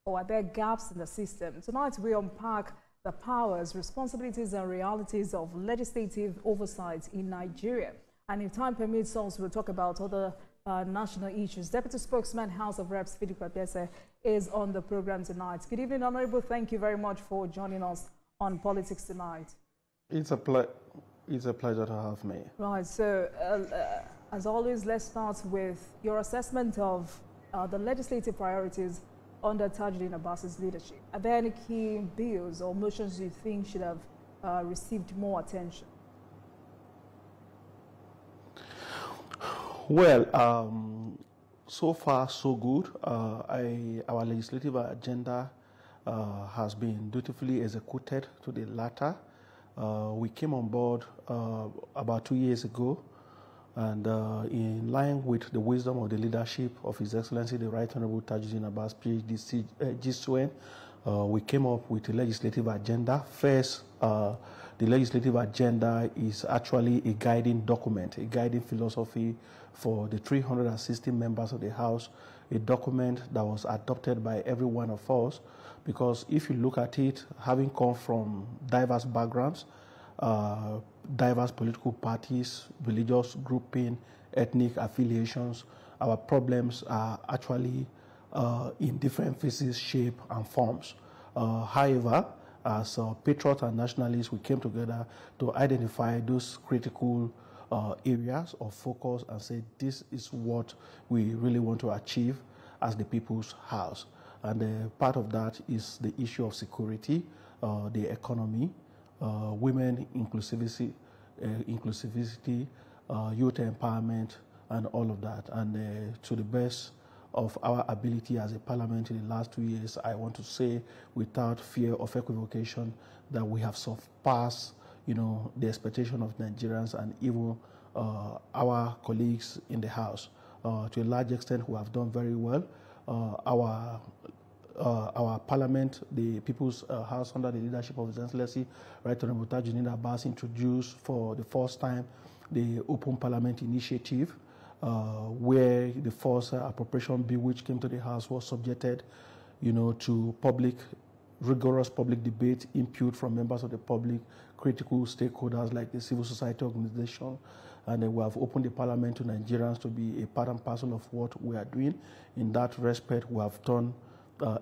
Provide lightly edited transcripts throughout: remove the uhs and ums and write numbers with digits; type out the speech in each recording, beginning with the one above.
or are there gaps in the system? Tonight, we unpack the powers, responsibilities, and realities of legislative oversight in Nigeria. And if time permits us, we'll talk about other national issues. Deputy Spokesman, House of Reps, Philip Apese, is on the program tonight. Good evening, Honorable. Thank you very much for joining us on Politics Tonight. It's a pleasure to have me. Right. So, as always, let's start with your assessment of the legislative priorities under Tajuddin Abbas's leadership. Are there any key bills or motions you think should have received more attention? Well, so far so good. Our legislative agenda has been dutifully executed to the latter. We came on board about 2 years ago, and in line with the wisdom of the leadership of His Excellency the Right Honorable Tajuddin Abbas, PhD, GSWN, we came up with a legislative agenda. First, the legislative agenda is actually a guiding document, a guiding philosophy for the 360 members of the House, a document that was adopted by every one of us, because if you look at it, having come from diverse backgrounds, diverse political parties, religious grouping, ethnic affiliations, our problems are actually in different phases, shape, and forms. However, as patriots and nationalists, we came together to identify those critical areas of focus and say this is what we really want to achieve as the People's House. And part of that is the issue of security, the economy, women inclusivity, youth empowerment, and all of that. And to the best of our ability as a parliament in the last 2 years, I want to say without fear of equivocation that we have surpassed, the expectation of Nigerians and even our colleagues in the House. To a large extent, we have done very well. Our parliament, the People's House, under the leadership of His Excellency Right Honorable Tajuddin Abbas, introduced for the first time the Open Parliament Initiative, where the first appropriation bill which came to the House was subjected, to rigorous public debate, input from members of the public, critical stakeholders like the civil society organization, and we have opened the parliament to Nigerians to be a part and parcel of what we are doing. In that respect, we have done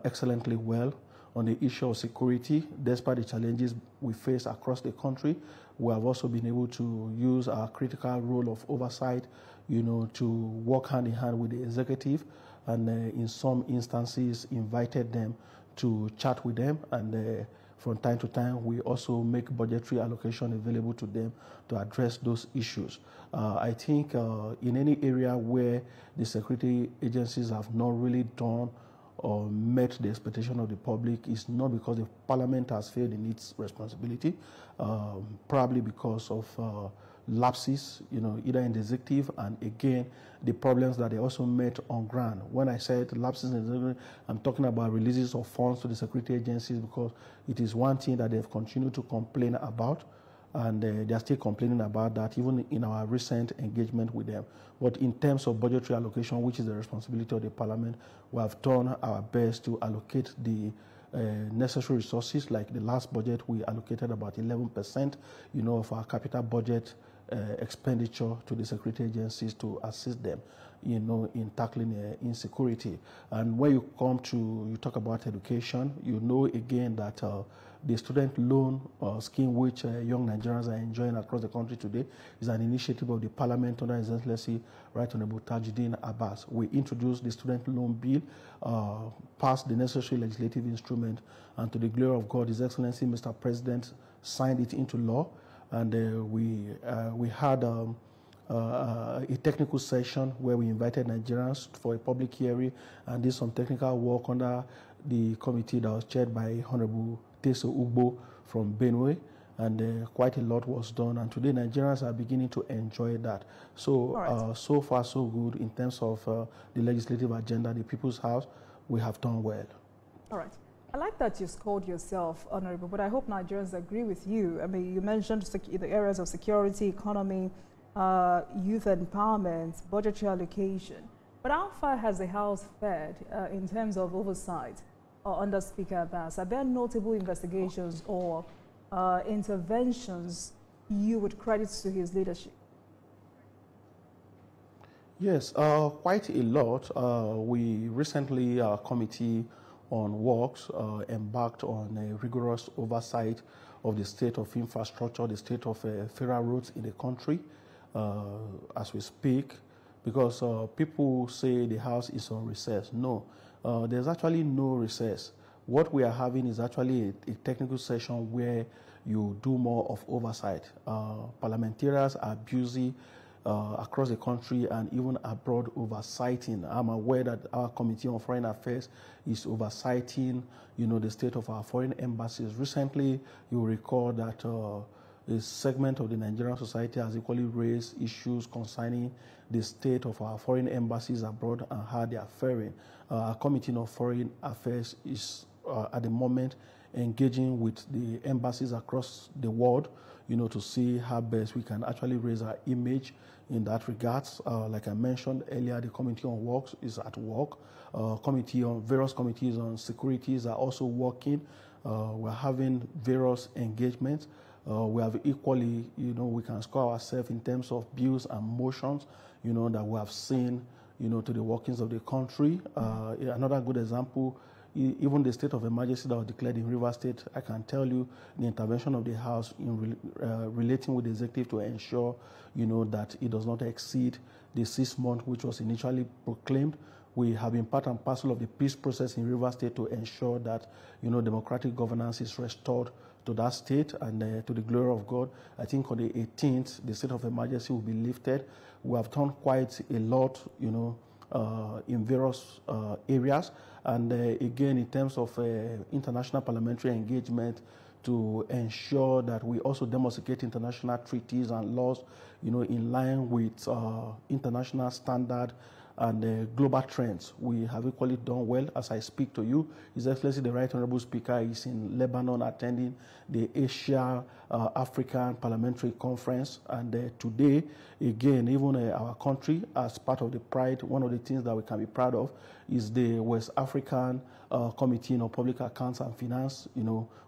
excellently well. On the issue of security, despite the challenges we face across the country, we have also been able to use our critical role of oversight, to work hand in hand with the executive, and in some instances invited them to chat with them, and from time to time we also make budgetary allocation available to them to address those issues. I think in any area where the security agencies have not really done or met the expectation of the public, is not because the parliament has failed in its responsibility, probably because of lapses, either in the executive, and again, the problems that they also met on ground. When I said lapses in the executive, I'm talking about releases of funds to the security agencies, because it is one thing that they've continued to complain about, and they are still complaining about that even in our recent engagement with them. But in terms of budgetary allocation, which is the responsibility of the parliament, we have done our best to allocate the necessary resources. Like the last budget, we allocated about 11%, of our capital budget expenditure to the security agencies to assist them, in tackling insecurity. And when you talk about education, again that the student loan scheme, which young Nigerians are enjoying across the country today, is an initiative of the parliament under His Excellency Right Honorable Tajuddin Abbas. We introduced the student loan bill, passed the necessary legislative instrument, and to the glory of God, His Excellency Mr. President signed it into law. And we had a technical session where we invited Nigerians for a public hearing and did some technical work under the committee that was chaired by Honorable Teso Ugbo from Benue, and quite a lot was done. And today Nigerians are beginning to enjoy that. So, right. So far so good in terms of the legislative agenda, the People's House. We have done well. All right. I like that you called yourself honorable, but I hope Nigerians agree with you. I mean, you mentioned the areas of security, economy, youth empowerment, budgetary allocation. But how far has the House fared in terms of oversight under Speaker Abbas? Are there notable investigations or interventions you would credit to his leadership? Yes, quite a lot. We recently, our Committee on Works embarked on a rigorous oversight of the state of infrastructure, the state of federal roads in the country as we speak, because people say the House is on recess. No, there's actually no recess. What we are having is actually a technical session where you do more of oversight. Parliamentarians are busy across the country and even abroad oversighting. I'm aware that our Committee on Foreign Affairs is oversighting, the state of our foreign embassies. Recently, you recall that a segment of the Nigerian society has equally raised issues concerning the state of our foreign embassies abroad and how they are faring. Our Committee on Foreign Affairs is at the moment engaging with the embassies across the world, to see how best we can actually raise our image in that regards. Like I mentioned earlier, the Committee on Works is at work. Various committees on securities are also working. We're having various engagements. We have equally, we can score ourselves in terms of bills and motions, that we have seen, to the workings of the country. Another good example, even the state of emergency that was declared in Rivers State, I can tell you the intervention of the House in relating with the executive to ensure, that it does not exceed the 6 months which was initially proclaimed. We have been part and parcel of the peace process in Rivers State to ensure that, democratic governance is restored to that state and to the glory of God. I think on the 18th, the state of emergency will be lifted. We have done quite a lot, in various areas. And again, in terms of international parliamentary engagement, to ensure that we also demonstrate international treaties and laws, in line with international standard and global trends. We have equally done well. As I speak to you, His Excellency the Right Honorable Speaker is in Lebanon attending the Asia African Parliamentary Conference. And today, again, even our country, as part of the pride, one of the things that we can be proud of is the West African Committee on Public Accounts and Finance.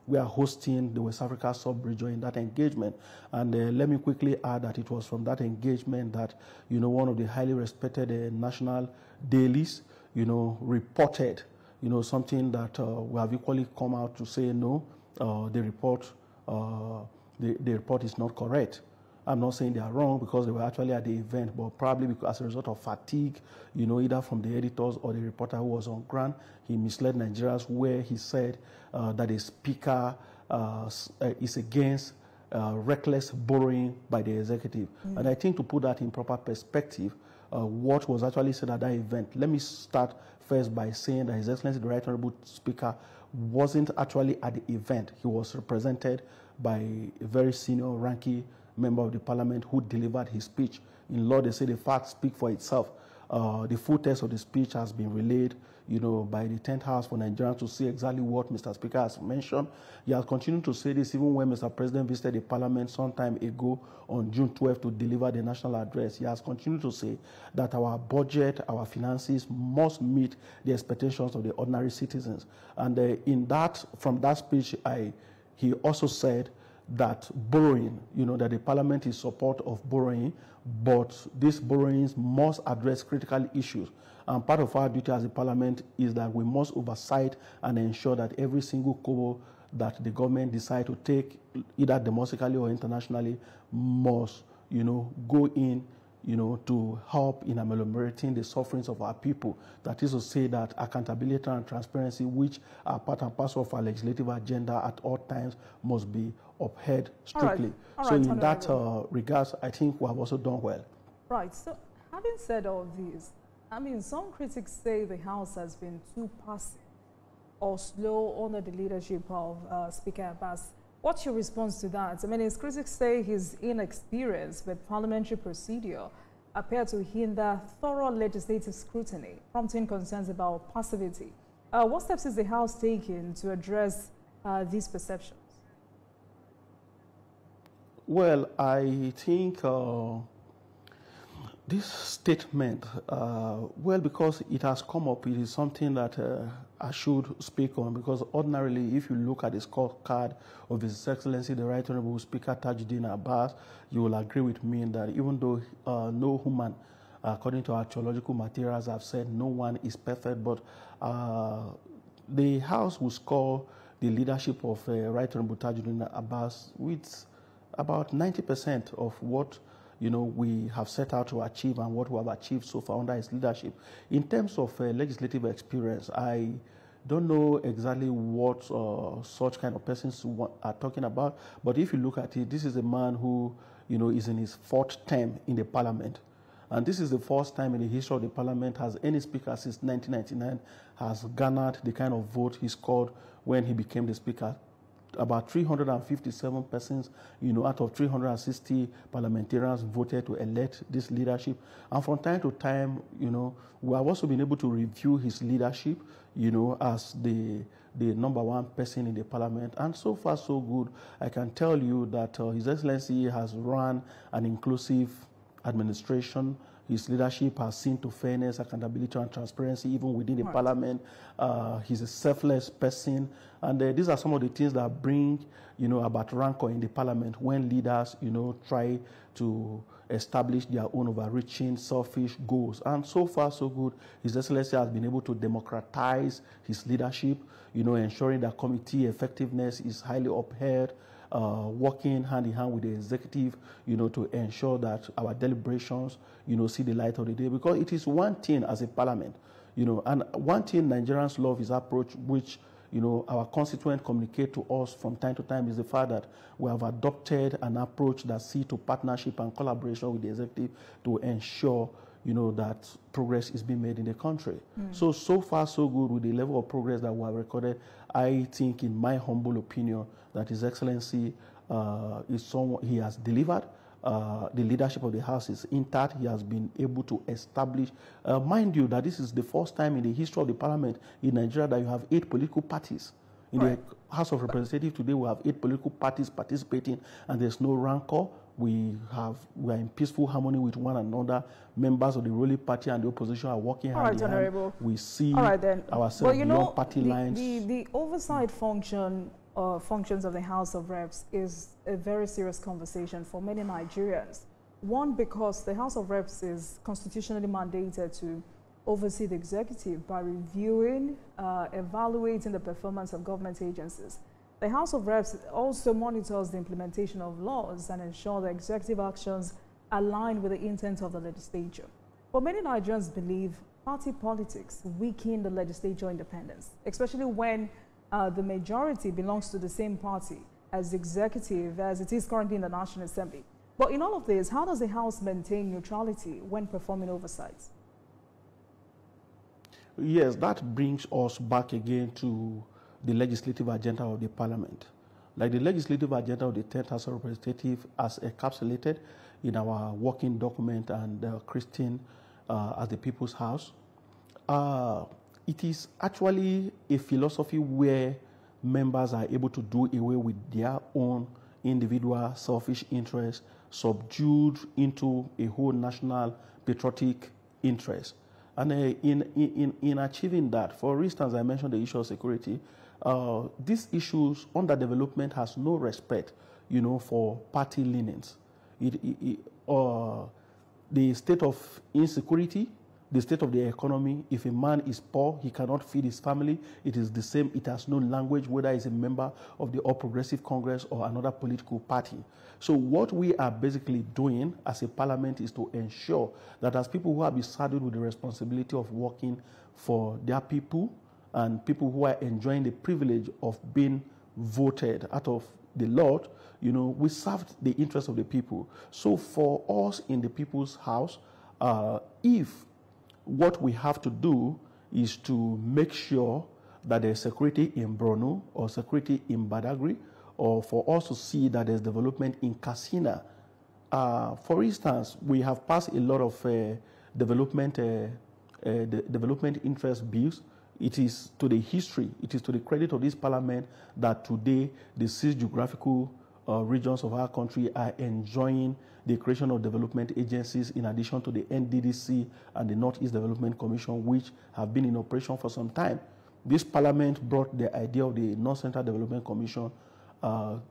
We are hosting the West Africa sub-region in that engagement. And let me quickly add that it was from that engagement that, one of the highly respected national dailies, reported, something that we have equally come out to say, no, the report is not correct. I'm not saying they are wrong because they were actually at the event, but probably because as a result of fatigue, either from the editors or the reporter who was on ground, he misled Nigerians where he said that the speaker is against reckless borrowing by the executive. And I think to put that in proper perspective, what was actually said at that event, let me start first by saying that His Excellency the Right Honorable Speaker wasn't actually at the event. He was represented by a very senior ranking member of the parliament who delivered his speech. In law, they say the facts speak for itself. The full text of the speech has been relayed, by the 10th House for Nigerians to see exactly what Mr. Speaker has mentioned. He has continued to say this even when Mr. President visited the parliament some time ago on June 12th to deliver the national address. He has continued to say that our budget, our finances must meet the expectations of the ordinary citizens. And from that speech, he also said that borrowing, that the parliament is support of borrowing, but these borrowings must address critical issues. And part of our duty as a parliament is that we must oversight and ensure that every single kobo that the government decide to take, either domestically or internationally, must, go in, to help in ameliorating the sufferings of our people. That is to say that accountability and transparency, which are part and parcel of our legislative agenda at all times, must be upheld strictly. All right. So in that regards, I think we have also done well. Right. So having said all this, some critics say the House has been too passive or slow under the leadership of Speaker Abbas. What's your response to that? His critics say his inexperience with parliamentary procedure appear to hinder thorough legislative scrutiny, prompting concerns about passivity. What steps is the House taking to address these perceptions? Well, I think this statement, because it has come up, it is something that I should speak on, because ordinarily, if you look at the scorecard of His Excellency the Right Honorable Speaker Tajuddin Abbas, you will agree with me that even though no human, according to our theological materials, have said no one is perfect, but the House will score the leadership of Right Honorable Tajuddin Abbas with about 90% of what we have set out to achieve and what we have achieved so far under his leadership. In terms of legislative experience, I don't know exactly what such kind of persons are talking about, but if you look at it, this is a man who, is in his 4th term in the parliament. And this is the first time in the history of the parliament has any speaker since 1999 has garnered the kind of vote he scored when he became the speaker. About 357 persons, out of 360 parliamentarians voted to elect this leadership. And from time to time, we have also been able to review his leadership, as the number 1 person in the parliament. And so far, so good. I can tell you that His Excellency has run an inclusive administration. His leadership has seen to fairness, accountability, and transparency even within the parliament. He's a selfless person. And these are some of the things that bring, about rancor in the parliament when leaders, try to establish their own overreaching, selfish goals. And so far, so good. His Excellency has been able to democratize his leadership, ensuring that committee effectiveness is highly upheld, working hand in hand with the executive, to ensure that our deliberations, see the light of the day. Because it is one thing as a parliament, and one thing Nigerians love is approach which, our constituents communicate to us from time to time is the fact that we have adopted an approach that sees to partnership and collaboration with the executive to ensure, that progress is being made in the country. So far, so good with the level of progress that we have recorded. I think, in my humble opinion, that His Excellency is someone, he has delivered. The leadership of the House is intact. He has been able to establish, mind you, that this is the first time in the history of the parliament in Nigeria that you have 8 political parties. In the House of Representatives today, we have 8 political parties participating, and there's no rancor. We are in peaceful harmony with one another. Members of the ruling party and the opposition are working hand in hand. We see ourselves beyond party lines. The oversight functions of the House of Reps is a very serious conversation for many Nigerians. One, because the House of Reps is constitutionally mandated to oversee the executive by reviewing, evaluating the performance of government agencies. The House of Reps also monitors the implementation of laws and ensure the executive actions align with the intent of the legislature. But many Nigerians believe party politics weaken the legislature independence, especially when the majority belongs to the same party as executive as it is currently in the National Assembly. But in all of this, how does the House maintain neutrality when performing oversight? Yes, that brings us back again to the legislative agenda of the parliament. Like the legislative agenda of the 10th House of Representatives as encapsulated in our working document and christened as the People's House. It is actually a philosophy where members are able to do away with their own individual selfish interests, subdued into a whole national patriotic interest. And in achieving that, for instance, I mentioned the issue of security. These issues, underdevelopment has no respect, for party leanings. The state of insecurity, the state of the economy, if a man is poor, he cannot feed his family, it is the same. It has no language, whether he's a member of the All Progressive Congress or another political party. So what we are basically doing as a parliament is to ensure that as people who have been saddled with the responsibility of working for their people and people who are enjoying the privilege of being voted out of the Lord, we served the interests of the people. So for us in the People's House, if what we have to do is to make sure that there's security in Borno or security in Badagry, or for us to see that there's development in Katsina. For instance, we have passed a lot of development interest bills. It is to the history, it is to the credit of this parliament that today the 6 geographical regions of our country are enjoying the creation of development agencies in addition to the NDDC and the Northeast Development Commission, which have been in operation for some time. this parliament brought the idea of the North Central Development Commission.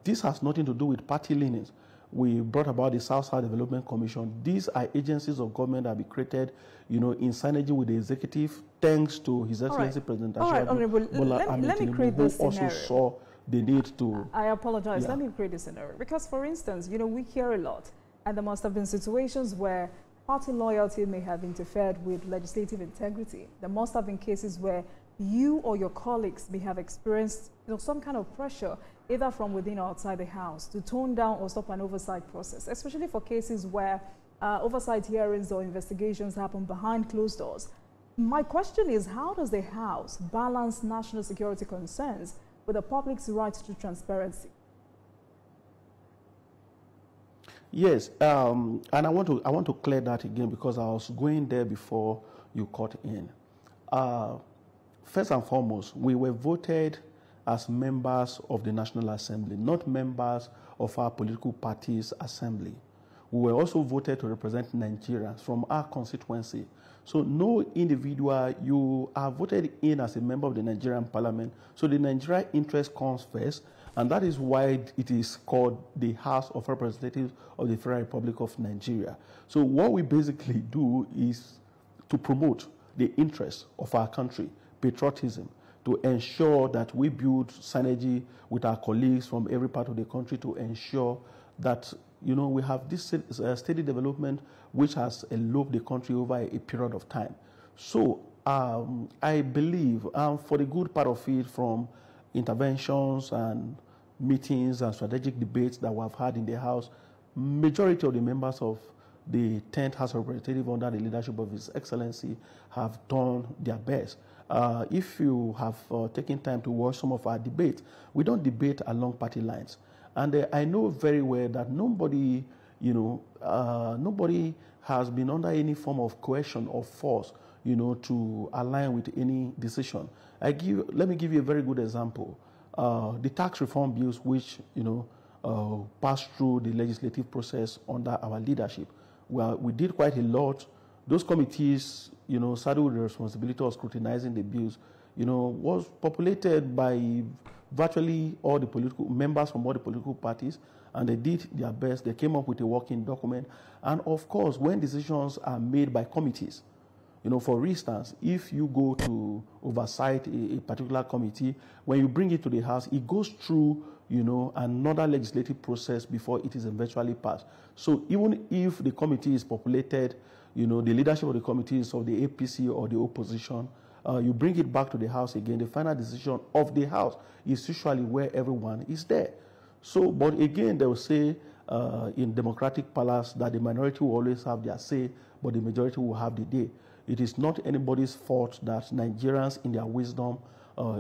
This has nothing to do with party leanings. We brought about the South-South Development Commission. These are agencies of government that have been created, you know, in synergy with the executive, thanks to His Excellency President Honorable, let me create this scenario. Also saw the need to... I apologize. Let me create this scenario. Because, for instance, you know, we hear a lot, and there must have been situations where party loyalty may have interfered with legislative integrity. There must have been cases where you or your colleagues may have experienced, you know, some kind of pressure, either from within or outside the House, to tone down or stop an oversight process, especially for cases where oversight hearings or investigations happen behind closed doors. My question is, how does the House balance national security concerns with the public's right to transparency? Yes, and I want to clear that again, because I was going there before you cut in. First and foremost, we were voted as members of the National Assembly, not members of our political party's assembly. We were also voted to represent Nigerians from our constituency. So no individual, you are voted in as a member of the Nigerian parliament, so the Nigerian interest comes first, and that is why it is called the House of Representatives of the Federal Republic of Nigeria. So what we basically do is to promote the interests of our country, patriotism, to ensure that we build synergy with our colleagues from every part of the country to ensure that, you know, we have this steady development which has eloped the country over a period of time. So I believe, for the good part of it, from interventions and meetings and strategic debates that we have had in the House, majority of the members of the 10th House of Representatives under the leadership of His Excellency have done their best. If you have taken time to watch some of our debates, we don't debate along party lines. And I know very well that nobody, you know, nobody has been under any form of coercion or force, you know, to align with any decision. Let me give you a very good example. The tax reform bills which, you know, passed through the legislative process under our leadership. Well, we did quite a lot. Those committees, you know, saddled with the responsibility of scrutinizing the bills, you know, was populated by virtually all the political members from all the political parties, and they did their best. They came up with a working document. And of course, when decisions are made by committees, you know, for instance, if you go to oversight a particular committee, when you bring it to the House, it goes through, you know, another legislative process before it is eventually passed. So even if the committee is populated, you know, the leadership of the committee is of the APC or the opposition, you bring it back to the House again, the final decision of the House is usually where everyone is there. So, but again, they will say in democratic palace that the minority will always have their say, but the majority will have the day. It is not anybody's fault that Nigerians, in their wisdom,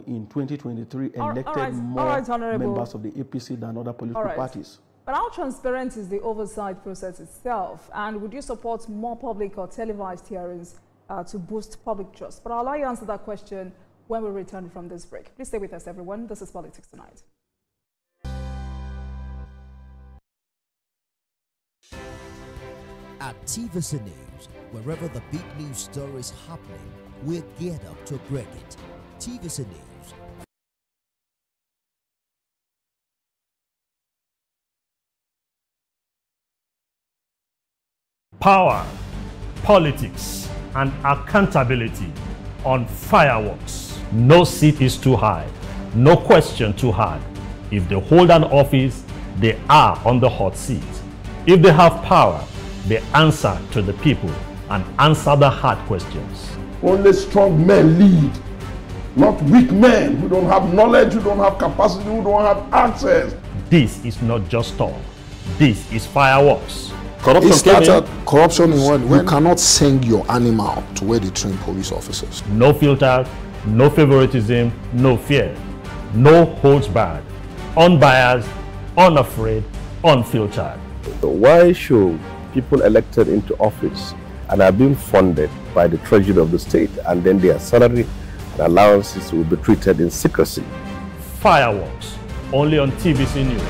in 2023 elected more members of the APC than other political parties. But how transparent is the oversight process itself? And would you support more public or televised hearings to boost public trust? But I'll allow you to answer that question when we return from this break. Please stay with us, everyone. This is Politics Tonight. At TVC News, wherever the big news story is happening, we're geared up to break it. TVC News. Power, politics, and accountability on fireworks. No seat is too high, no question too hard. If they hold an office, they are on the hot seat. If they have power, they answer to the people and answer the hard questions. Only strong men lead, not weak men who don't have knowledge, who don't have capacity, who don't have access. This is not just talk. This is fireworks. Corruption in what? You cannot send your animal to where they train police officers. No filter, no favoritism, no fear. No holds barred. Unbiased, unafraid, unfiltered. Why should people elected into office and are being funded by the treasury of the state, and then their salary and allowances will be treated in secrecy? Fireworks, only on TVC News.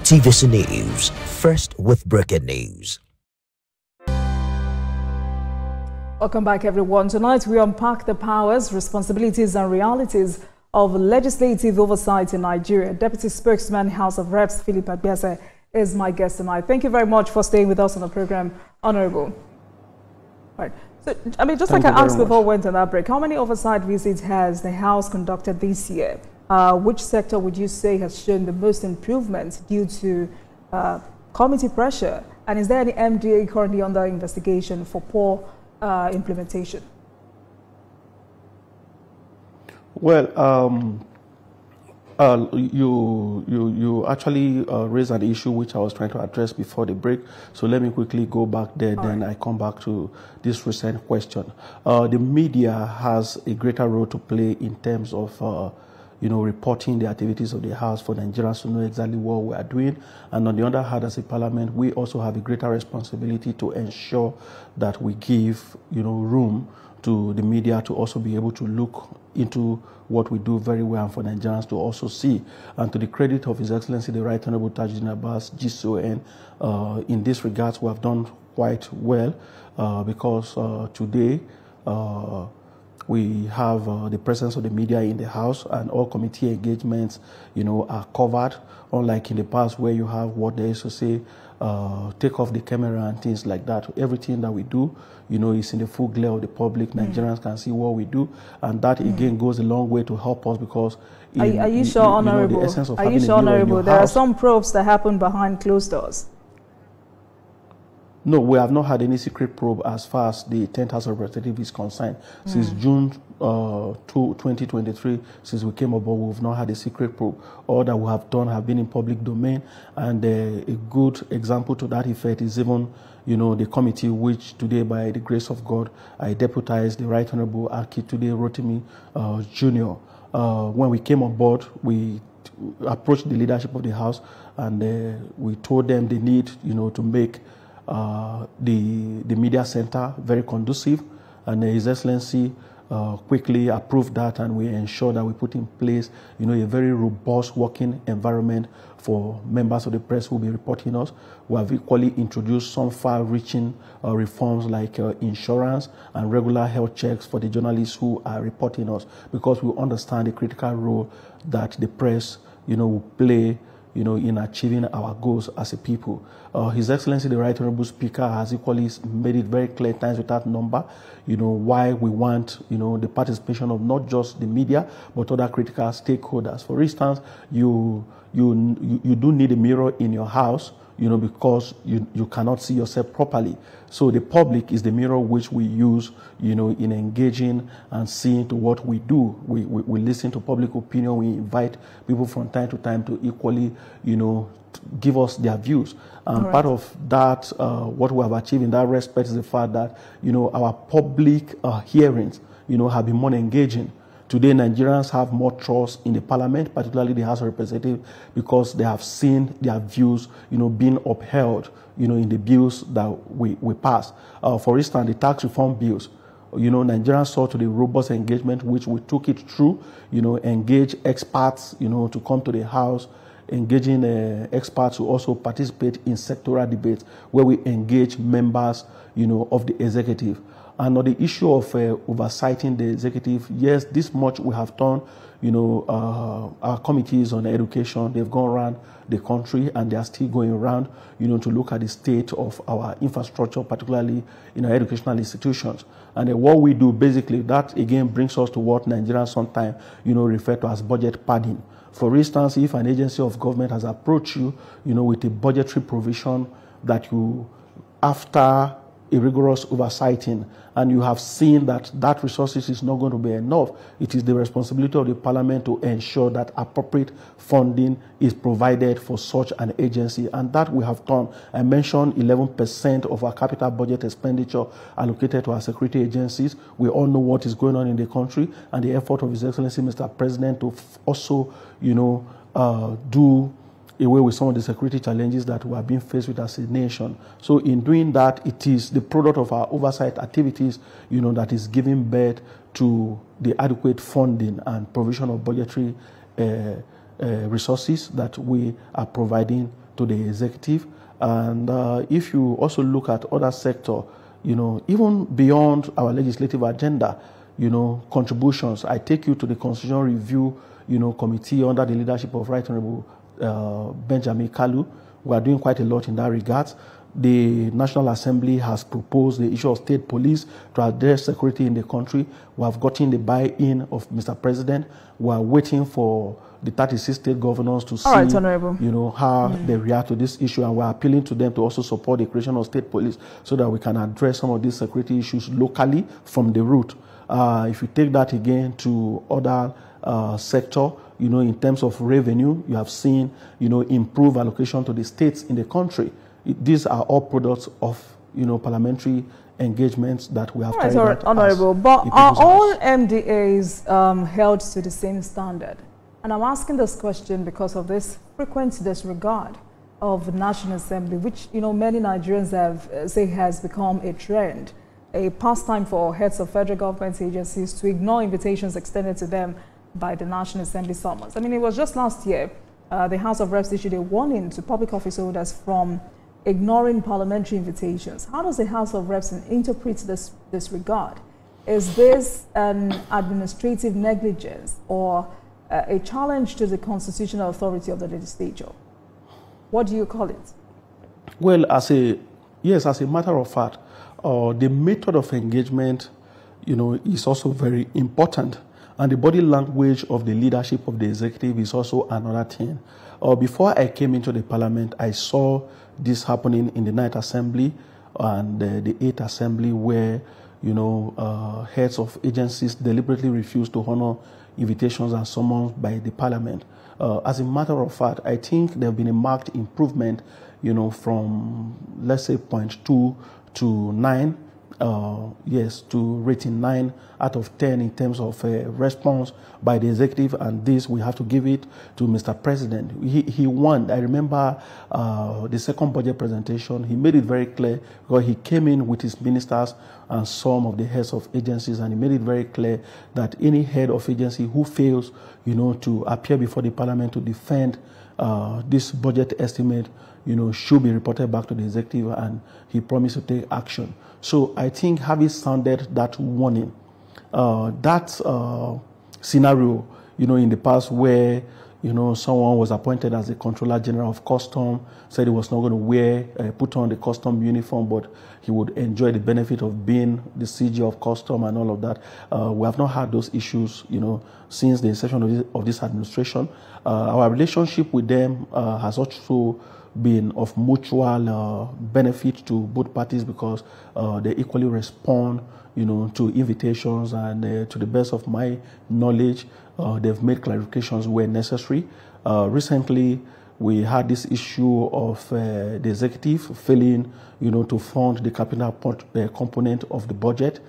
TVC News, first with breaking news. Welcome back, everyone. Tonight, we unpack the powers, responsibilities, and realities of legislative oversight in Nigeria. Deputy Spokesman, House of Reps, Philip Abiase, is my guest tonight. Thank you very much for staying with us on the program, Honorable. Right. So, I mean, just like I asked before we went on that break, how many oversight visits has the House conducted this year? Which sector would you say has shown the most improvement due to committee pressure? And is there any MDA currently under investigation for poor implementation? Well, you actually raised an issue which I was trying to address before the break. So let me quickly go back there, then I come back to this recent question. The media has a greater role to play in terms of reporting the activities of the House for Nigerians to know exactly what we are doing. And on the other hand, as a parliament, we also have a greater responsibility to ensure that we give, room to the media to also be able to look into what we do very well and for Nigerians to also see. And to the credit of His Excellency, the Right Honorable Tajuddin Abbas, GCON, in this regard, we have done quite well because today, we have the presence of the media in the House, and all committee engagements, are covered. Unlike in the past where you have what they used to say, take off the camera and things like that. Everything that we do, is in the full glare of the public. Nigerians can see what we do, and that again goes a long way to help us because. Are you sure, Honorable? The essence of are you sure, Honorable? There are some probes that happen behind closed doors. No, we have not had any secret probe as far as the 10th House of Representatives is concerned. Since June 2023, since we came aboard, we've not had a secret probe. All that we have done have been in public domain, and a good example to that effect is even, the committee which today, by the grace of God, I deputized the Right Honorable Akintunde Rotimi Jr. When we came on board, we approached the leadership of the House, and we told them they need, to make the media center very conducive, and His Excellency quickly approved that, and we ensured that we put in place, a very robust working environment for members of the press who will be reporting us. We have equally introduced some far-reaching reforms like insurance and regular health checks for the journalists who are reporting us, because we understand the critical role that the press, will play in achieving our goals as a people. His Excellency, the Right Honorable Speaker, has equally made it very clear times without number, why we want, the participation of not just the media, but other critical stakeholders. For instance, you do need a mirror in your house, because you cannot see yourself properly. So the public is the mirror which we use, in engaging and seeing to what we do. We listen to public opinion. We invite people from time to time to equally, give us their views. And part of that, what we have achieved in that respect is the fact that, our public hearings, have been more engaging. Today, Nigerians have more trust in the parliament, particularly the House of Representatives, because they have seen their views, being upheld, in the bills that we pass. For instance, the tax reform bills, Nigerians saw to the robust engagement which we took it through, engage experts, to come to the House, engaging experts who also participate in sectoral debates where we engage members, of the executive. And on the issue of oversighting the executive, yes, this much we have done. Our committees on education, they've gone around the country, and they are still going around, to look at the state of our infrastructure, particularly in our educational institutions. And what we do, basically, that again brings us to what Nigerians sometimes, refer to as budget padding. For instance, if an agency of government has approached you, with a budgetary provision that you, after a rigorous oversighting, and you have seen that that resources is not going to be enough, it is the responsibility of the parliament to ensure that appropriate funding is provided for such an agency, and that we have done. I mentioned 11% of our capital budget expenditure allocated to our security agencies. We all know what is going on in the country, and the effort of His Excellency Mr. President to also, do away with some of the security challenges that we are being faced with as a nation. So in doing that, it is the product of our oversight activities, that is giving birth to the adequate funding and provision of budgetary resources that we are providing to the executive. And if you also look at other sectors, even beyond our legislative agenda, contributions. I take you to the Constitutional Review, Committee under the leadership of Right Honorable Benjamin Kalu. We are doing quite a lot in that regard. The National Assembly has proposed the issue of state police to address security in the country. We have gotten the buy-in of Mr. President. We are waiting for the 36 state governors to see, how they react to this issue, and we're appealing to them to also support the creation of state police so that we can address some of these security issues locally from the root. If you take that again to other sector, in terms of revenue, you have seen, improved allocation to the states in the country. These are all products of, parliamentary engagements that we have carried out. Honorable, but are all MDAs held to the same standard? And I'm asking this question because of this frequent disregard of the National Assembly, which, many Nigerians say has become a trend, a pastime for heads of federal government agencies to ignore invitations extended to them by the National Assembly summons. I mean, it was just last year, the House of Reps issued a warning to public office holders from ignoring parliamentary invitations. How does the House of Reps interpret this regard? Is this an administrative negligence or a challenge to the constitutional authority of the legislature? What do you call it? Well, as a matter of fact, the method of engagement, is also very important. And the body language of the leadership of the executive is also another thing. Before I came into the parliament, I saw this happening in the 9th Assembly and the 8th Assembly where, heads of agencies deliberately refused to honor invitations and summons by the parliament. As a matter of fact, I think there have been a marked improvement, from, let's say, 0.2 to 9. To rating 9 out of 10 in terms of response by the executive, and this we have to give it to Mr. President. He won. I remember the second budget presentation. He made it very clear because he came in with his ministers and some of the heads of agencies, and he made it very clear that any head of agency who fails, to appear before the parliament to defend this budget estimate, should be reported back to the executive, and he promised to take action. So I think having sounded that warning, that scenario, in the past where, someone was appointed as the Controller General of Custom, said he was not going to put on the custom uniform, but he would enjoy the benefit of being the CG of Custom and all of that. We have not had those issues, since the inception of this administration. Our relationship with them has also been of mutual benefit to both parties because they equally respond, to invitations, and to the best of my knowledge, they've made clarifications where necessary. Recently, we had this issue of the executive failing, to fund the capital component of the budget.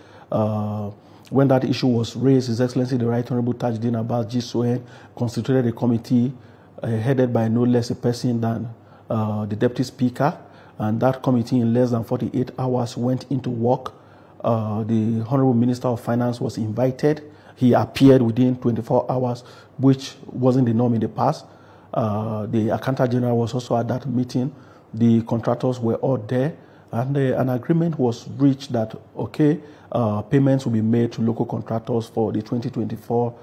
When that issue was raised, His Excellency the Right Honorable Tajuddin Abbas G.S.O.N. constituted a committee headed by no less a person than the Deputy Speaker, and that committee in less than 48 hours went into work. The Honorable Minister of Finance was invited. He appeared within 24 hours, which wasn't the norm in the past. The Accountant General was also at that meeting. The contractors were all there, and an agreement was reached that, okay, payments will be made to local contractors for the 2024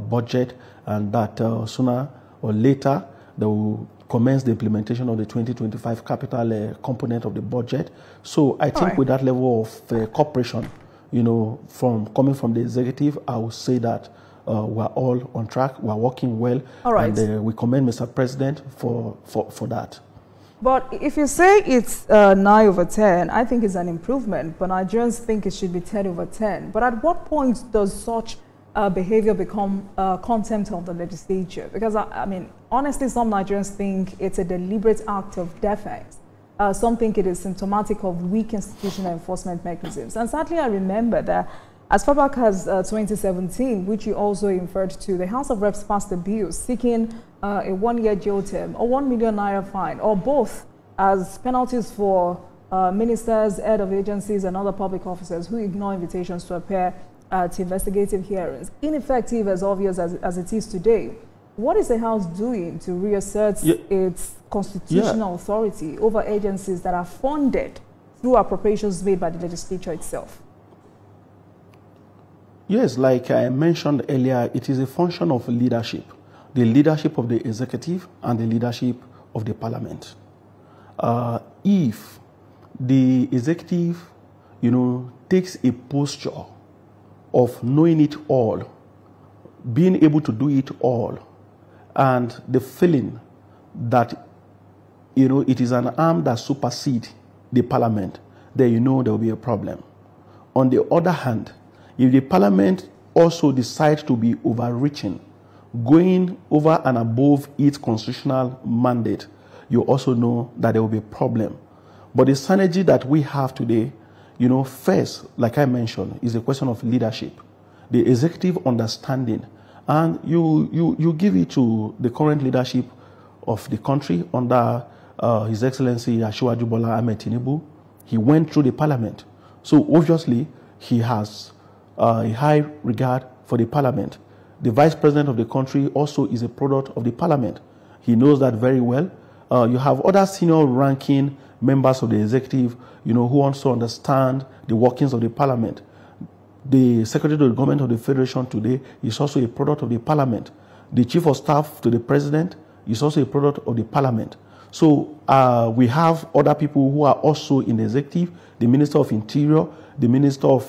budget, and that sooner or later they will commence the implementation of the 2025 capital component of the budget. So I think with that level of cooperation, coming from the executive, I would say that we're all on track, we're working well, and we commend Mr. President for that. But if you say it's 9/10, I think it's an improvement, but Nigerians think it should be 10/10. But at what point does such behavior become contempt of the legislature? Because, I mean, honestly, some Nigerians think it's a deliberate act of defiance. Some think it is symptomatic of weak institutional enforcement mechanisms. And sadly, I remember that as far back as 2017, which you also referred to, the House of Reps passed a bill seeking a 1-year jail term or 1 million naira fine, or both, as penalties for ministers, head of agencies, and other public officers who ignore invitations to appear to investigative hearings. Ineffective as obvious as it is today, what is the House doing to reassert its constitutional authority over agencies that are funded through appropriations made by the legislature itself? Yes, like I mentioned earlier, it is a function of leadership. The leadership of the executive and the leadership of the parliament. If the executive, takes a posture of knowing it all, being able to do it all, and the feeling that, it is an arm that supersedes the parliament, then there will be a problem. On the other hand, if the parliament also decides to be overreaching, going over and above its constitutional mandate, you also know that there will be a problem. But the synergy that we have today, first, like I mentioned, is a question of leadership, the executive understanding, and you give it to the current leadership of the country under His Excellency Asiwaju Bola Ahmed Tinubu. He went through the parliament, so obviously he has a high regard for the parliament. The vice president of the country also is a product of the parliament. He knows that very well. You have other senior ranking members of the executive, who also understand the workings of the parliament. The Secretary of the Government of the Federation today is also a product of the parliament. The Chief of Staff to the President is also a product of the parliament. So we have other people who are also in the executive, the Minister of Interior, the Minister of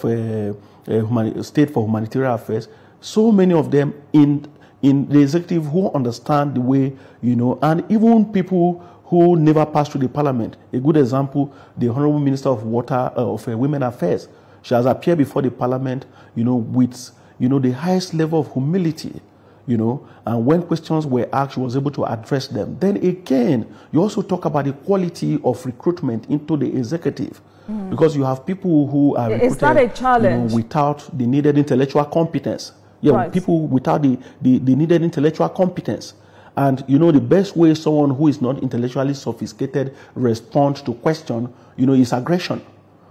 State for Humanitarian Affairs, so many of them in the executive who understand the way, and even people who never passed through the parliament. A good example, the Honorable Minister of Women Affairs. She has appeared before the parliament, with, the highest level of humility, and when questions were asked, she was able to address them. Then again, you also talk about the quality of recruitment into the executive. Because you have people who are recruited, is that a challenge? Without the needed intellectual competence. Yeah, right. People without the needed intellectual competence. And the best way someone who is not intellectually sophisticated responds to question, is aggression.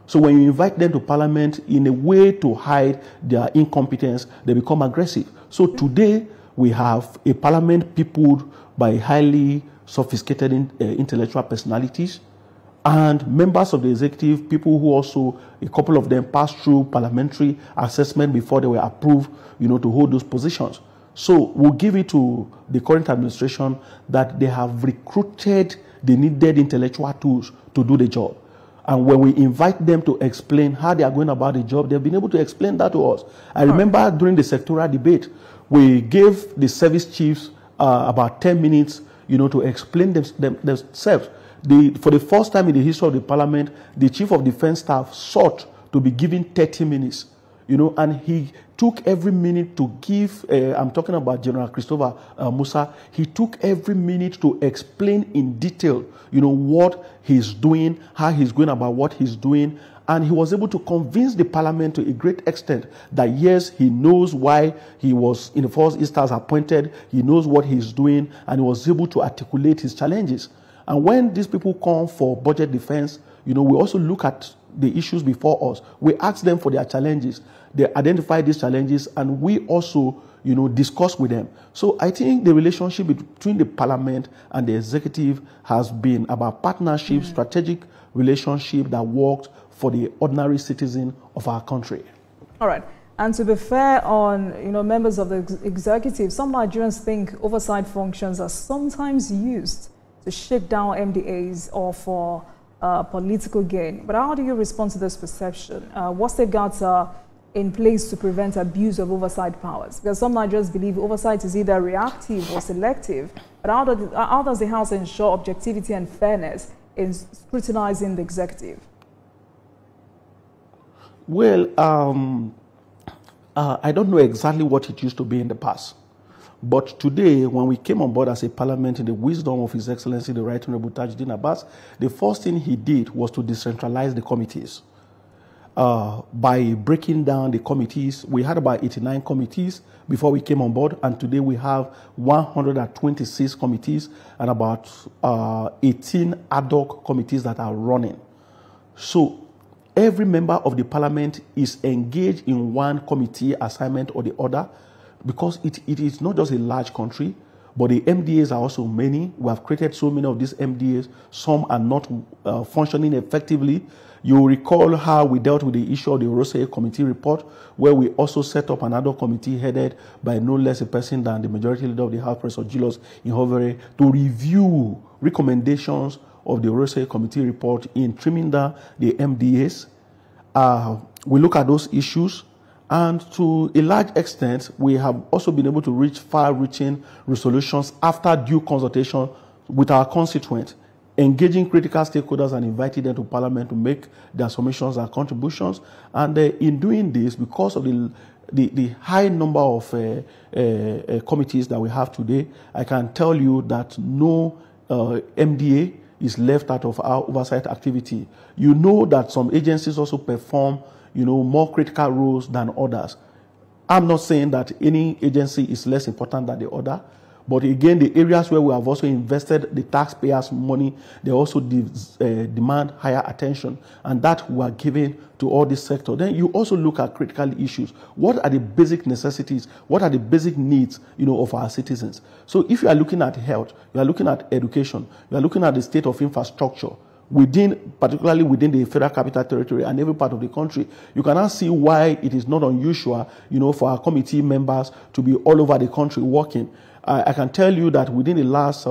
So when you invite them to parliament in a way to hide their incompetence, they become aggressive. So today we have a parliament peopled by highly sophisticated intellectual personalities, and members of the executive, people who also, a couple of them passed through parliamentary assessment before they were approved, to hold those positions. So we'll give it to the current administration that they have recruited the needed intellectual tools to do the job. And when we invite them to explain how they are going about the job, they've been able to explain that to us. I remember during the sectoral debate, we gave the service chiefs about 10 minutes, to explain themselves. For the first time in the history of the parliament, the Chief of Defense Staff sought to be given 30 minutes, and he took every minute to give, I'm talking about General Christopher Musa, he took every minute to explain in detail, what he's doing, how he's going about what he's doing, and he was able to convince the parliament to a great extent that yes, he knows why he was in the first instance appointed, he knows what he's doing, and he was able to articulate his challenges. And when these people come for budget defense, we also look at the issues before us. We ask them for their challenges. They identify these challenges, and we also, discuss with them. So I think the relationship between the parliament and the executive has been about partnership, strategic relationship that works for the ordinary citizen of our country. All right. And to be fair on, members of the executive, some Nigerians think oversight functions are sometimes used to shake down MDAs or for political gain. But how do you respond to this perception? What safeguards are in place to prevent abuse of oversight powers? Because some Nigerians believe oversight is either reactive or selective. But how does the House ensure objectivity and fairness in scrutinizing the executive? Well, I don't know exactly what it used to be in the past. But today, when we came on board as a parliament in the wisdom of His Excellency, the Right Honorable Tajuddin Abbas, the first thing he did was to decentralize the committees. By breaking down the committees, we had about 89 committees before we came on board, and today we have 126 committees and about 18 ad hoc committees that are running. So every member of the parliament is engaged in one committee assignment or the other, because it is not just a large country. But the MDAs are also many. We have created so many of these MDAs. Some are not functioning effectively. You will recall how we dealt with the issue of the Oversighting Committee report, where we also set up another committee headed by no less a person than the Majority Leader of the House, Professor Julius Ihovere, to review recommendations of the Oversighting Committee report in trimming down the MDAs. We look at those issues, and to a large extent, we have also been able to reach far-reaching resolutions after due consultation with our constituents, engaging critical stakeholders and inviting them to Parliament to make their submissions and contributions. And in doing this, because of the high number of committees that we have today, I can tell you that no MDA is left out of our oversight activity. You know that some agencies also perform, more critical roles than others. I'm not saying that any agency is less important than the other, but again, the areas where we have also invested the taxpayers' money, they also demand higher attention, and that we are giving to all this sector. Then you also look at critical issues. What are the basic necessities? What are the basic needs, of our citizens? So if you are looking at health, you are looking at education, you are looking at the state of infrastructure, particularly within the Federal Capital Territory and every part of the country, you can now see why it is not unusual, for our committee members to be all over the country working. I can tell you that within the last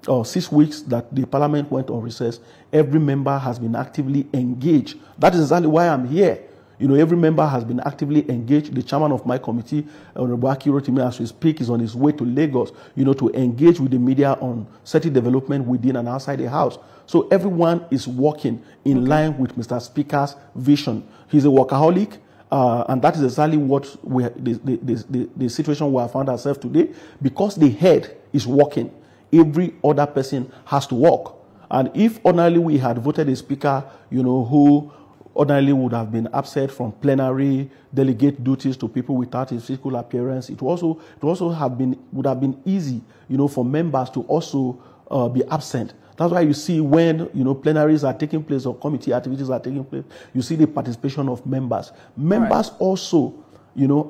6 weeks that the Parliament went on recess, every member has been actively engaged. That is exactly why I'm here. Every member has been actively engaged. The chairman of my committee, Honorable Aki Rotimi, as we speak, is on his way to Lagos, to engage with the media on certain development within and outside the House. So everyone is working in line with Mr. Speaker's vision. He's a workaholic. And that is exactly what the situation we have found ourselves today. Because the head is working, every other person has to work. And if ordinarily we had voted a speaker, who ordinarily would have been absent from plenary, delegate duties to people without his physical appearance, it would have been easy, for members to also be absent. That's why you see when, plenaries are taking place or committee activities are taking place, you see the participation of members. Members also,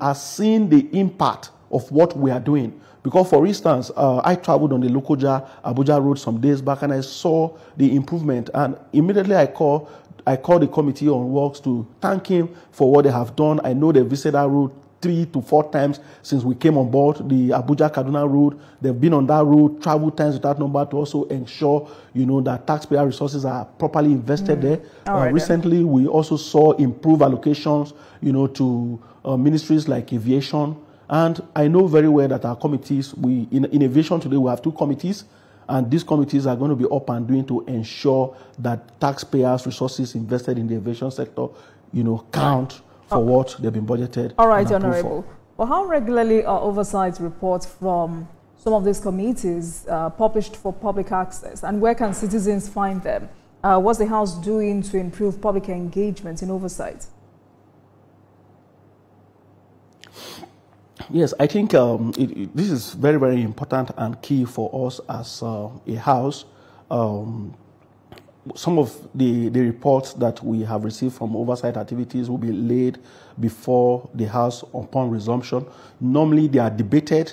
are seeing the impact of what we are doing. Because, for instance, I traveled on the Lokoja-Abuja road some days back, and I saw the improvement. And immediately I called the Committee on Works to thank him for what they have done. I know they visited that road 3 to 4 times since we came on board the Abuja-Kaduna road. They've been on that road, travel times with that number to also ensure, that taxpayer resources are properly invested there. Recently, we also saw improved allocations, to ministries like aviation. And I know very well that our committees, in aviation today, we have 2 committees, and these committees are going to be up and doing to ensure that taxpayers' resources invested in the aviation sector, count for what they've been budgeted. All right, Honorable. Well, how regularly are oversight reports from some of these committees published for public access, and where can citizens find them? What's the House doing to improve public engagement in oversight? Yes, I think this is very, very important and key for us as a House. Some of the reports that we have received from oversight activities will be laid before the House upon resumption. Normally, they are debated.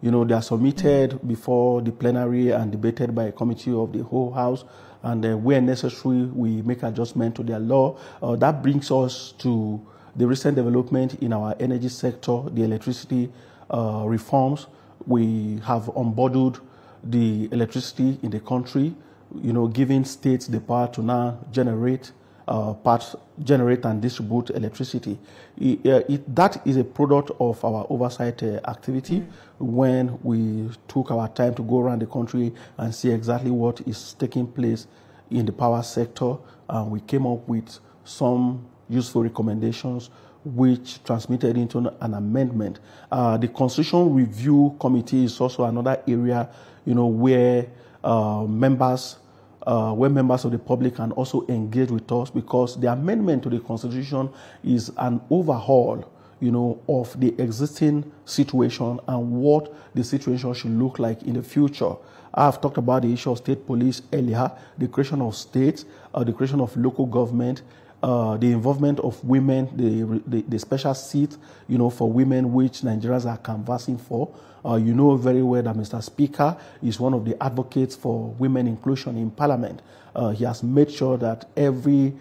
They are submitted before the plenary and debated by a committee of the whole House. And where necessary, we make adjustment to their law. That brings us to the recent development in our energy sector, the electricity reforms. We have onboarded the electricity in the country, giving states the power to now generate and distribute electricity. That is a product of our oversight activity when we took our time to go around the country and see exactly what is taking place in the power sector. We came up with some useful recommendations which transmitted into an amendment. The Constitution Review Committee is also another area, where members of the public can also engage with us, because the amendment to the Constitution is an overhaul, of the existing situation and what the situation should look like in the future. I've talked about the issue of state police earlier, the creation of states, the creation of local government, the involvement of women, the special seat, for women which Nigerians are canvassing for. You know very well that Mr. Speaker is one of the advocates for women inclusion in Parliament. He has made sure that every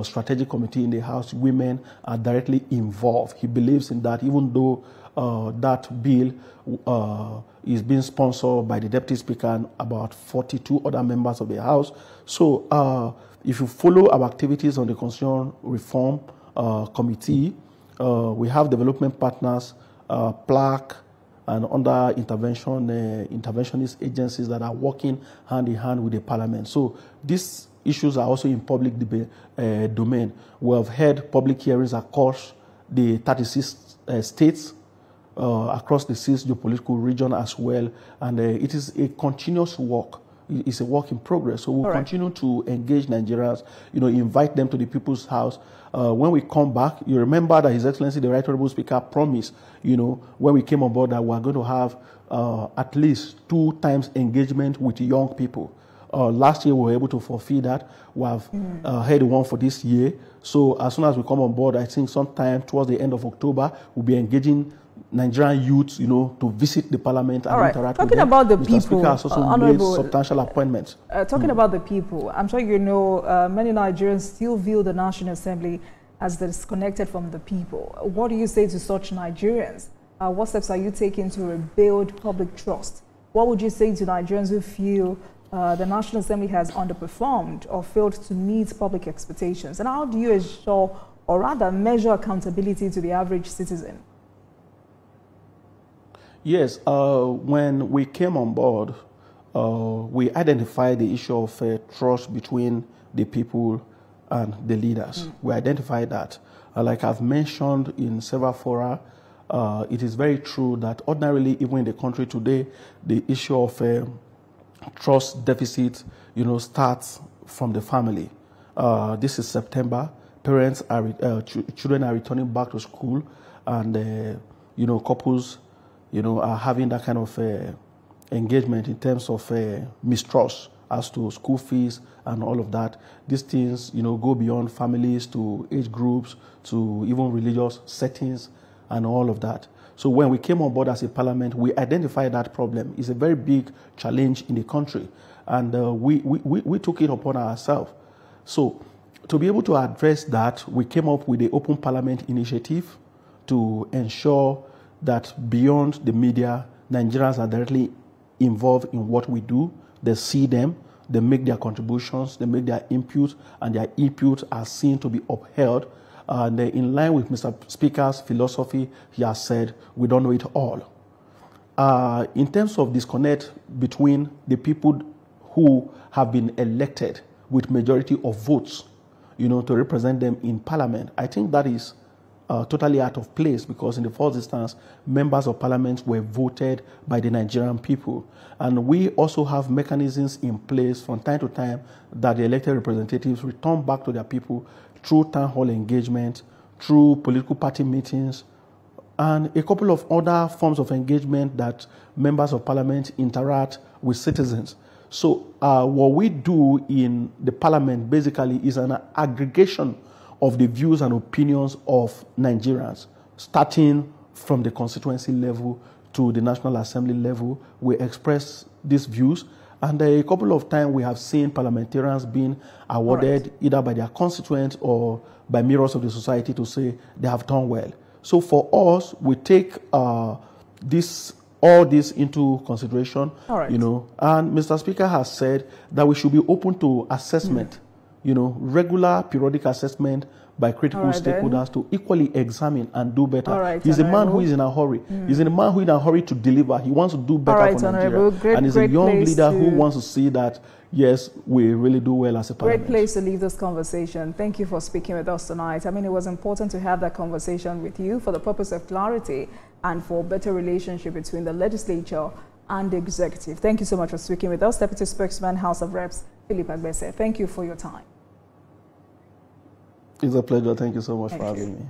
strategic committee in the House, women are directly involved. He believes in that, even though that bill is being sponsored by the Deputy Speaker and about 42 other members of the House. So if you follow our activities on the Constitution Reform Committee, we have development partners, PLAC, and other interventionist agencies that are working hand in hand with the Parliament. So these issues are also in public domain. We have had public hearings across the 36 states, across the 6 geopolitical region as well, and it is a continuous work. It's a work in progress. So we'll continue to engage Nigerians, invite them to the People's House. When we come back, you remember that His Excellency, the Right Honorable Speaker, promised, when we came on board, that we're going to have at least 2 times engagement with young people. Last year, we were able to fulfill that. We have had one for this year. So as soon as we come on board, I think sometime towards the end of October, we'll be engaging Nigerian youths, to visit the Parliament and interact with them. Talking about the Mr. people, Speaker has also made substantial appointments. Talking about the people, I'm sure you know many Nigerians still view the National Assembly as disconnected from the people. What do you say to such Nigerians? What steps are you taking to rebuild public trust? What would you say to Nigerians who feel the National Assembly has underperformed or failed to meet public expectations? And how do you ensure, or rather measure, accountability to the average citizen? Yes, when we came on board, we identified the issue of trust between the people and the leaders. We identified that. Like I've mentioned in several fora, it is very true that ordinarily, even in the country today, the issue of trust deficit, starts from the family. This is September. Parents are, children are returning back to school, and couples, are having that kind of engagement in terms of mistrust as to school fees and all of that. These things, go beyond families to age groups to even religious settings and all of that. So when we came on board as a Parliament, we identified that problem. It's a very big challenge in the country, and we took it upon ourselves. So to be able to address that, we came up with the Open Parliament initiative to ensure that beyond the media, Nigerians are directly involved in what we do. They see them, they make their contributions, they make their input, and their input are seen to be upheld. And in line with Mr. Speaker's philosophy, he has said, we don't know it all. In terms of disconnect between the people who have been elected with majority of votes, to represent them in Parliament, I think that is totally out of place, because in the first instance, members of Parliament were voted by the Nigerian people. And we also have mechanisms in place from time to time that the elected representatives return back to their people through town hall engagement, through political party meetings, and a couple of other forms of engagement that members of Parliament interact with citizens. So what we do in the Parliament basically is an aggregation of the views and opinions of Nigerians, starting from the constituency level to the National Assembly level. We express these views, and a couple of times we have seen parliamentarians being awarded either by their constituents or by mirrors of the society to say they have done well. So for us, we take all this into consideration, and Mr. Speaker has said that we should be open to assessment, regular periodic assessment by critical stakeholders to equally examine and do better. He's a man who is in a hurry. He's a man who is in a hurry to deliver. He wants to do better for Nigeria. And he's a young leader who wants to see that, yes, we really do well as a Parliament. Great place to leave this conversation. Thank you for speaking with us tonight. I mean, it was important to have that conversation with you for the purpose of clarity and for better relationship between the legislature and the executive. Thank you so much for speaking with us. Deputy Spokesman, House of Reps, Philip Agbese. Thank you for your time. It's a pleasure. Thank you so much for having me.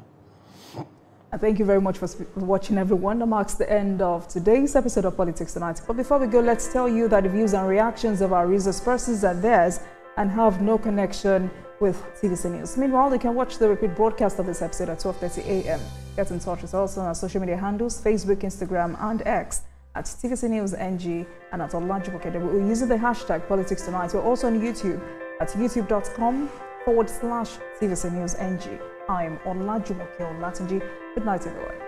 And thank you very much for watching, everyone. That marks the end of today's episode of Politics Tonight. But before we go, let's tell you that the views and reactions of our users' persons are theirs and have no connection with TVC News. Meanwhile, you can watch the repeat broadcast of this episode at 12:30 a.m. Get in touch with us on our social media handles, Facebook, Instagram, and X at TVC News NG and at Olajumoke. We're using the hashtag Politics Tonight. We're also on YouTube at youtube.com/TVC News NG. I'm Olajumoke Olatunji. Good night, everyone.